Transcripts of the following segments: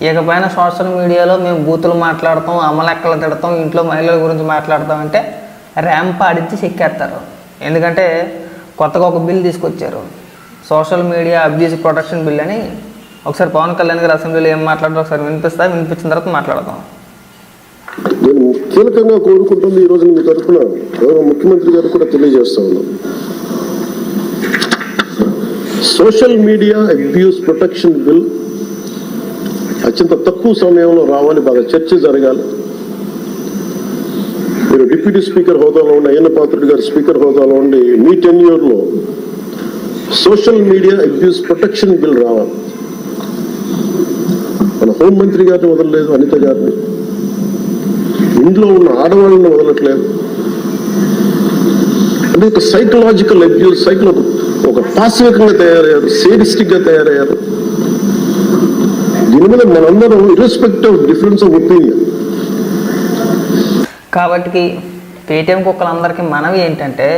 ఇకపైన సోషల్ మీడియాలో మేము బూతులు మాట్లాడతాం, అమలెక్కలు తిడతాం, ఇంట్లో మహిళల గురించి మాట్లాడతాం అంటే ర్యాంప్ ఆడించి చెక్కేస్తారు. ఎందుకంటే కొత్తగా ఒక బిల్ తీసుకొచ్చారు, social media abuse protection bill అని. ఒకసారి పవన్ కళ్యాణ్ గారు అసెంబ్లీలో ఏం మాట్లాడారో ఒకసారి వినిపించిన తర్వాత మాట్లాడదాం. నేను కీలకంగా కోరుకుంటుంది ఈరోజు మీ తరఫున గౌరవ ముఖ్యమంత్రి గారు కూడా తెలియజేస్తా ఉన్నాం. Social media abuse protection bill అత్యంత తక్కువ సమయంలో రావాలి, బాగా చర్చ జరగాలి. మీరు డిప్యూటీ స్పీకర్ హోదాలో ఉండి, అయ్యన్న పాత్రుడు గారు స్పీకర్ హోదాలో ఉండి మీ టెన్యూర్లో social media abuse protection bill రావాలి. మన హోంమంత్రి గారిని వదలలేదు, అనిత గారిని, ఇంట్లో ఉన్న ఆడవాళ్ళని వదలట్లేదు. అంటే ఒక సైకలాజికల్ అబ్యూస్, ఒక పాశవికంగా తయారయ్యారు, సేడిస్టిక్ గా తయారయ్యారు. దీని మీద మనందరం irrespective of difference of opinion. కాబట్టి పేటీఎం కుక్కలందరికీ మనవి ఏంటంటే,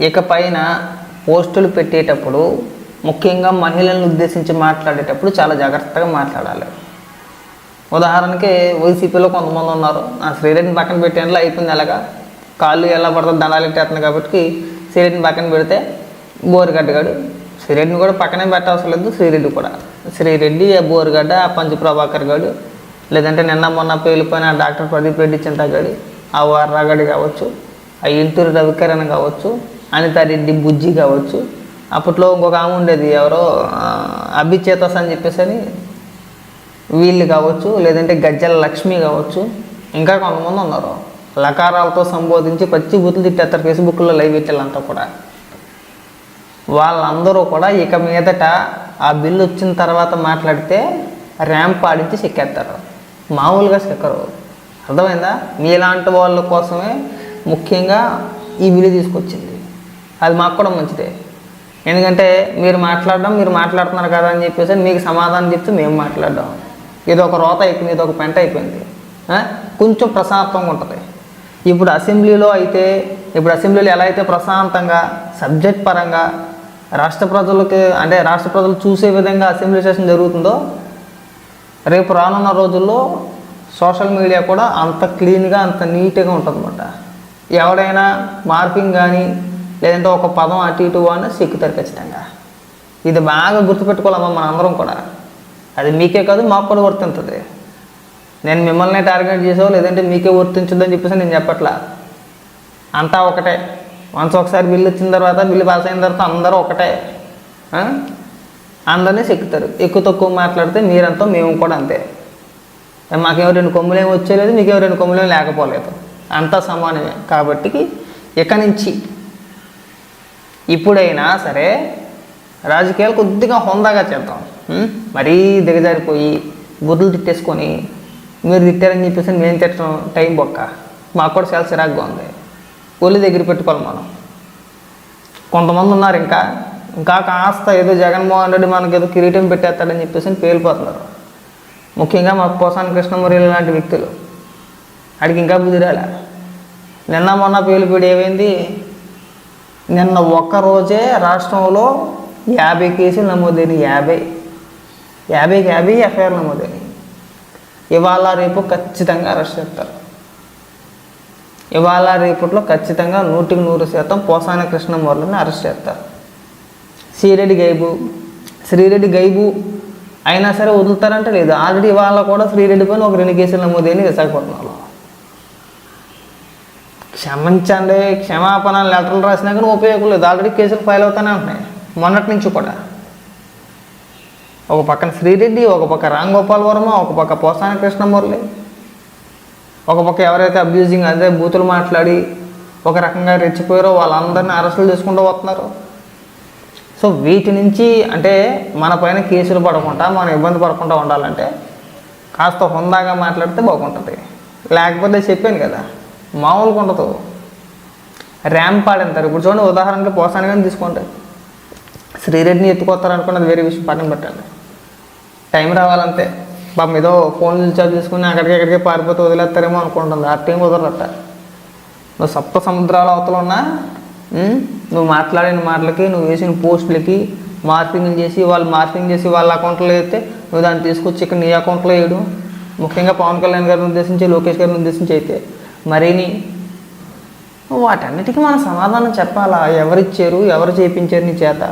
ఇకపైన పోస్టులు పెట్టేటప్పుడు ముఖ్యంగా మహిళలను ఉద్దేశించి మాట్లాడేటప్పుడు చాలా జాగ్రత్తగా మాట్లాడాలి. ఉదాహరణకి వైసీపీలో కొంతమంది ఉన్నారు, ఆ శ్రీరెడ్డిని పక్కన పెట్టేలా అయిపోయింది, ఎలాగా కాళ్ళు ఎలా పడుతుంది దండాలు ఎట్టేస్తుంది కాబట్టి శ్రీరెడ్డిని పక్కన పెడితే బోరుగడ్డగాడు, శ్రీరెడ్డిని కూడా పక్కనే పెట్టవసరం లేదు. శ్రీరెడ్డి ఆ బోరుగడ్డ, ఆ పంచు ప్రభాకర్ గాడు, లేదంటే నిన్న మొన్న పేలిపోయిన డాక్టర్ ప్రదీప్ రెడ్డి చింతగాడి, ఆ వర్రాగడి కావచ్చు, ఆ ఇంటూరు రవికిరణ్ కావచ్చు, అనితారెడ్డి బుజ్జి కావచ్చు, అప్పట్లో ఇంకొక ఆమె ఉండేది ఎవరో అభిచేతస్ అని చెప్పేసి అని, వీళ్ళు కావచ్చు, లేదంటే గజ్జల లక్ష్మి కావచ్చు, ఇంకా కొంతమంది ఉన్నారు. లకారాలతో సంబోధించి పచ్చి బూతులు తిట్టేస్తారు ఫేస్బుక్లో లైవ్ పెట్టేళ్ళంతా కూడా. వాళ్ళందరూ కూడా ఇక మీదట ఆ బిల్లు వచ్చిన తర్వాత మాట్లాడితే ర్యాంప్ ఆడించి చెక్కేస్తారు, మామూలుగా చెక్కరు. అర్థమైందా? మీలాంటి వాళ్ళ కోసమే ముఖ్యంగా ఈ బిల్లు తీసుకొచ్చింది. అది మాకు కూడా మంచిదే, ఎందుకంటే మీరు మాట్లాడుతున్నారు కదా అని చెప్పేసి మీకు సమాధానం చెప్తే మేము మాట్లాడడం, ఇది ఒక రోత అయిపోయింది, ఇది ఒక పెంట అయిపోయింది. కొంచెం ప్రశాంతంగా ఉంటుంది. ఇప్పుడు అసెంబ్లీలో ఎలా అయితే ప్రశాంతంగా సబ్జెక్ట్ పరంగా రాష్ట్ర ప్రజలు చూసే విధంగా అసెంబ్లీ సెషన్ జరుగుతుందో, రేపు రానున్న రోజుల్లో సోషల్ మీడియా కూడా అంత క్లీన్గా, అంత నీట్గా ఉంటుందన్నమాట. ఎవడైనా మార్పింగ్ కానీ లేదంటే ఒక పదం అటు ఇటు అని సిక్కుతారు ఖచ్చితంగా. ఇది బాగా గుర్తుపెట్టుకోవాలమ్మా మనందరం కూడా. అది మీకే కాదు, మాకు కూడా వర్తింతుంది. నేను మిమ్మల్ని టార్గెట్ చేసావు లేదంటే మీకే వర్తించుద్దని చెప్పేసి నేను చెప్పట్లా. అంతా ఒకటే. ఒకసారి బిల్లు వచ్చిన తర్వాత, బిల్లు పాస్ అయిన తర్వాత అందరూ ఒకటే, అందరినీ చెక్కుతారు. ఎక్కువ తక్కువ మాట్లాడితే మీరంతా మేము కూడా అంతే. మాకేమో 2 కొమ్ములేమి వచ్చేలేదు, మీకేమో 2 కొమ్ములేమి లేకపోలేదు, అంతా సమానమే. కాబట్టి ఇక నుంచి ఇప్పుడైనా సరే రాజకీయాలు కొద్దిగా హోందాగా చేద్దాం. మరీ దిగజారిపోయి బుర్రలు తిట్టేసుకొని మీరు తిట్టారని చెప్పేసి మేము తిట్టడం టైం బొక్క. మాకు కూడా చాలా చిరాకుగా ఉంది. ఒళ్ళు దగ్గర పెట్టుకోవాలి మనం. కొంతమంది ఉన్నారు ఇంకా కాస్త ఏదో జగన్మోహన్ రెడ్డి మనకి ఏదో కిరీటం పెట్టేస్తాడని చెప్పేసి పేలిపోతున్నారు. ముఖ్యంగా మా పోసాని కృష్ణమురళి లాంటి వ్యక్తులు. ఆడికి ఇంకా బుదిరాల. నిన్న మొన్న పేలిపోయి ఏమైంది? నిన్న ఒక్కరోజే రాష్ట్రంలో 50 కేసులు నమోదైనవి. 50 ఎఫ్ఐఆర్ నమోదైనవి. ఇవాళ రేపు ఖచ్చితంగా అరెస్ట్ చేస్తారు. ఇవాళ రేపట్లో ఖచ్చితంగా 100% పోసాని కృష్ణమురళిని అరెస్ట్ చేస్తారు. శ్రీరెడ్డి గైబు అయినా సరే వదులుతారంటే లేదు. ఆల్రెడీ ఇవాళ కూడా శ్రీరెడ్డి పైన ఒక 2 కేసులు నమోదైనవి విశాఖపట్నంలో. క్షమించండి, క్షమాపణ లెటర్లు రాసినా కానీ ఉపయోగం లేదు. ఆల్రెడీ కేసులు ఫైల్ అవుతానే ఉంటున్నాయి మొన్నటి నుంచి కూడా. ఒక పక్కన శ్రీరెడ్డి, ఒక పక్క రామ్ గోపాల్ వర్మ, ఒక పక్క పోసాని కృష్ణమురళి, ఒక పక్క ఎవరైతే అదే బూతులు మాట్లాడి ఒక రకంగా రెచ్చిపోయారో వాళ్ళందరినీ అరెస్టులు చేసుకుంటూ వస్తున్నారు. సో వీటి నుంచి అంటే మన పైన కేసులు పడకుండా, మనం ఇబ్బంది పడకుండా ఉండాలంటే కాస్త హుందాగా మాట్లాడితే బాగుంటుంది. లేకపోతే చెప్పాను కదా, మామూలుగా ఉండదు, ర్యాంప్ ఆడింటారు. ఇప్పుడు చూడండి, ఉదాహరణకి పోసాని కానీ తీసుకోండి, శ్రీరెడ్డిని ఎత్తుకొస్తారనుకున్నది వేరే విషయం, పక్కన పెట్టండి. టైం రావాలంతే. పాపం ఏదో ఫోన్ రీఛార్జ్ చేసుకుని అక్కడికి పారిపోతే వదిలేస్తారేమో అనుకుంటుంది. ఆ టైం వదలరట. నువ్వు సప్త సముద్రాల అవతల ఉన్నా నువ్వు మాట్లాడిన మాటలకి, నువ్వు వేసిన పోస్టులకి మార్పింగ్ చేసి వాళ్ళ అకౌంట్లో వేస్తే నువ్వు దాన్ని తీసుకొచ్చి ఇక్కడ నీ అకౌంట్లో వేయడం, ముఖ్యంగా పవన్ కళ్యాణ్ గారిని ఉద్దేశించి, లోకేష్ గారిని ఉద్దేశించి అయితే మరిని వాటన్నిటికీ మనం సమాధానం చెప్పాలా? ఎవరిచ్చారు, ఎవరు చేయించారు నీ చేత?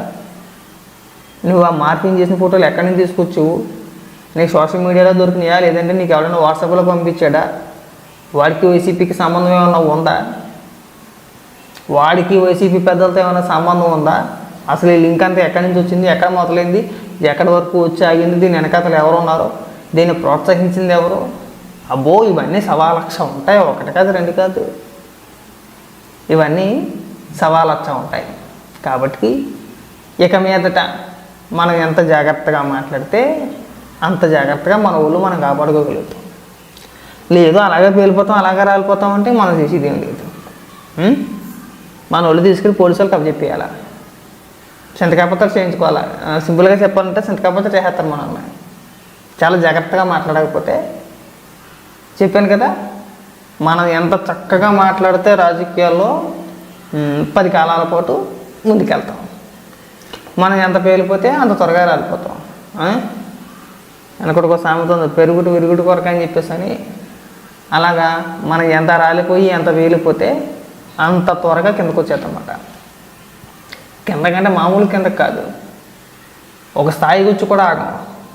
నువ్వు ఆ మార్పింగ్ చేసిన ఫోటోలు ఎక్కడి నుంచి తీసుకొచ్చావు? నీకు సోషల్ మీడియాలో దొరికినాయా, లేదంటే నీకు ఎవరైనా వాట్సాప్లో పంపించాడా? వాడికి వైసీపీకి సంబంధం ఏమైనా ఉందా? వాడికి వైసీపీ పెద్దలతో ఏమైనా సంబంధం ఉందా? అసలు ఈ లింక్ అంతా ఎక్కడి నుంచి వచ్చింది, ఎక్కడ మొదలైంది, ఎక్కడి వరకు వచ్చి ఆగింది, దీని వెనకాతలు ఎవరు ఉన్నారు, దీన్ని ప్రోత్సహించింది ఎవరు? అబ్బో, ఇవన్నీ 1,00,000 ఉంటాయి. ఒకటి కాదు, రెండు కాదు, ఇవన్నీ 1,00,000 ఉంటాయి. కాబట్టి ఇక మీదట మనం ఎంత జాగ్రత్తగా మాట్లాడితే అంత జాగ్రత్తగా మన ఊళ్ళు మనం కాపాడుకోగలుగుతాం. లేదు అలాగే పేలిపోతాం, అలాగే రాలిపోతాం అంటే మనం చేసేది ఏం లేదు. మన ఒళ్ళు తీసుకెళ్ళి పోలీసు వాళ్ళకి అప్పచెప్పేయాలా, సంతకాపత్రాలు చేయించుకోవాలా. సింపుల్గా చెప్పాలంటే సంతకాపత్రాలు చేసేస్తారు మనల్ని. చాలా జాగ్రత్తగా మాట్లాడకపోతే. చెప్పాను కదా, మనం ఎంత చక్కగా మాట్లాడితే రాజకీయాల్లో 10 కాలాల పాటు ముందుకెళ్తాం. మనం ఎంత పేలిపోతే అంత త్వరగా రాలిపోతాం. వెనకటికో సామెత ఉంది, పెరుగుడు విరుగుడు కొరకు అని చెప్పేసి అని. అలాగా మనం ఎంత రాలిపోయి ఎంత వేలిపోతే అంత త్వరగా కిందకు వచ్చేద్దన్నమాట. కిందకంటే మామూలు కిందకు కాదు, ఒక స్థాయి గురించి కూడా ఆగం,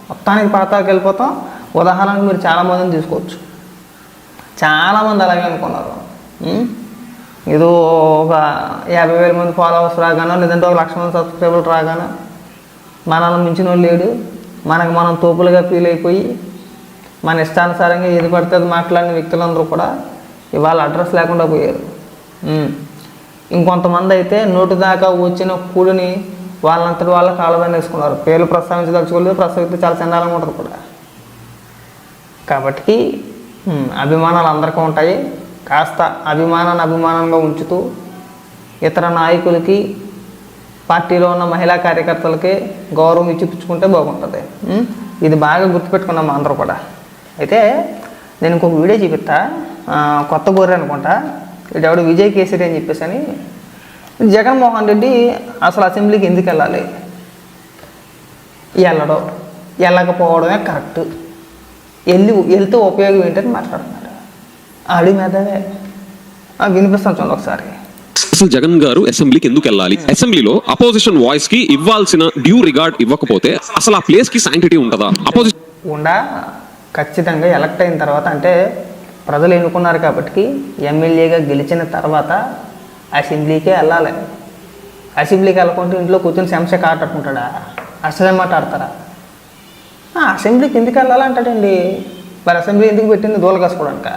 మొత్తానికి పాతాకి వెళ్ళిపోతాం. ఉదాహరణకు మీరు చాలామందిని తీసుకోవచ్చు. చాలామంది అలాగే అనుకున్నారు, ఏదో ఒక 50,000 మంది ఫాలోవర్స్ రాగానో, లేదంటే 1,00,000 మంది సబ్స్క్రైబర్లు రాగానో మనల్ని మించిన వాళ్ళు లేడు, మనకు మనం తోపులుగా ఫీల్ అయిపోయి మన ఇష్టానుసారంగా ఏది పడితే అది మాట్లాడిన వ్యక్తులందరూ కూడా ఇవాళ అడ్రస్ లేకుండా పోయారు. ఇంకొంతమంది అయితే నోటి దాకా వచ్చిన కూడిని వాళ్ళంతటి వాళ్ళ కాళ్ళపైన వేసుకున్నారు. పేర్లు ప్రస్తావించదలుచుకోలేదు, ప్రస్తావిస్తే చాలా చండాలంగా ఉంటుంది కూడా. కాబట్టి అభిమానాలు అందరికీ ఉంటాయి. కాస్త అభిమానంగా ఉంచుతూ ఇతర నాయకులకి, పార్టీలో ఉన్న మహిళా కార్యకర్తలకి గౌరవం ఇచ్చిపుచ్చుకుంటే బాగుంటుంది. ఇది బాగా గుర్తుపెట్టుకున్నాం అందరూ కూడా. అయితే నేను ఇంకొక వీడియో చూపిస్తా, కొత్త గొర్రె అనుకుంటా, ఇడెవడు విజయ్ కేసరి అని చెప్పేసి అని. జగన్మోహన్ రెడ్డి అసలు అసెంబ్లీకి ఎందుకు వెళ్ళాలి, వెళ్ళకపోవడమే కరెక్ట్, వెళ్తే ఉపయోగం ఏంటని మాట్లాడుతున్నాడు. ఆడి మీదనే వినిపిస్తాను చూడండి ఒకసారి. అసలు జగన్ గారు అసెంబ్లీకి ఎందుకు వెళ్ళాలి? అసెంబ్లీలో అపోజిషన్ వాయిస్ కి ఇవ్వాల్సిన డ్యూ రిగార్డ్ ఇవ్వకపోతే అసలు ఆ ప్లేస్ కి శాంక్టిటీ ఉంటుందా? ఉండా. ఖచ్చితంగా ఎలక్ట్ అయిన తర్వాత, అంటే ప్రజలు ఎన్నుకున్నారు కాబట్టి ఎమ్మెల్యేగా గెలిచిన తర్వాత అసెంబ్లీకే వెళ్ళాలి. అసెంబ్లీకి వెళ్ళకుంటే ఇంట్లో కూర్చొని శంసకి ఆడుకుంటాడా? అసలు మాట ఆడతారా? అసెంబ్లీకి ఎందుకు వెళ్ళాలంటాడండి. మరి అసెంబ్లీ ఎందుకు పెట్టింది? దూల కాసుకోవడానిక?